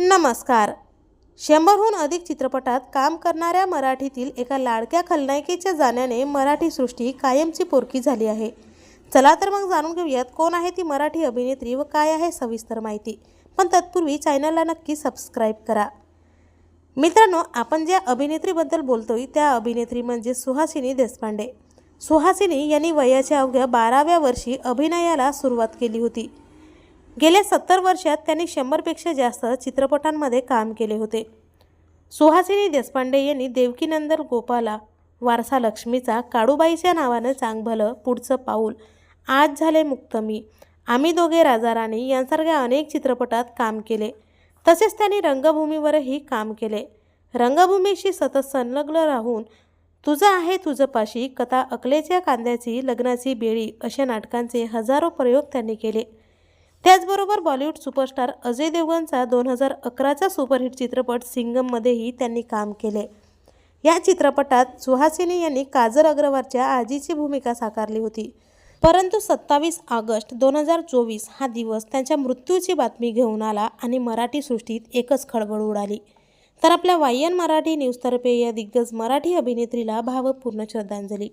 नमस्कार. 100हून अधिक चित्रपटात काम करणाऱ्या मराठीतील एका लाडक्या खलनायिकेच्या जाण्याने मराठी सृष्टी कायमची पोरकी झाली आहे. चला तर मग जाणून घेऊयात कोण आहे ती मराठी अभिनेत्री व काय आहे सविस्तर माहिती. पण तत्पूर्वी चॅनलला नक्की सबस्क्राईब करा. मित्रांनो, आपण ज्या अभिनेत्रीबद्दल बोलतोय त्या अभिनेत्री म्हणजे सुहासिनी देशपांडे. सुहासिनी यांनी वयाच्या अवघ्या 12व्या वर्षी अभिनयाला सुरुवात केली होती. गेल्या 70 वर्षात त्यांनी 100पेक्षा जास्त चित्रपटांमध्ये काम केले होते. सुहासिनी देशपांडे यांनी देवकीनंदन गोपाला, वारसा लक्ष्मीचा, काळूबाईच्या नावानं चांगभलं, पुढचं पाऊल, आज झाले मुक्त मी, आम्ही दोघे राजा राणी यांसारख्या अनेक चित्रपटात काम केले. तसेच त्यांनी रंगभूमीवरही काम केले. रंगभूमीशी सतत संलग्न राहून तुझं आहे तुझं पाशी, कथा, अकलेच्या कांद्याची, लग्नाची बेडी अशा नाटकांचे हजारो प्रयोग त्यांनी केले. त्याचबरोबर बॉलिवूड सुपरस्टार अजय देवगणचा 2011चा सुपरहिट चित्रपट सिंघममध्येही त्यांनी काम केले. या चित्रपटात सुहासिनी यांनी काजल अग्रवालच्या आजीची भूमिका साकारली होती. परंतु 27 ऑगस्ट 2024 हा दिवस त्यांच्या मृत्यूची बातमी घेऊन आला आणि मराठी सृष्टीत एकच खळबळ उडाली. तर आपल्या वायन मराठी न्यूजतर्फे या दिग्गज मराठी अभिनेत्रीला भावपूर्ण श्रद्धांजली.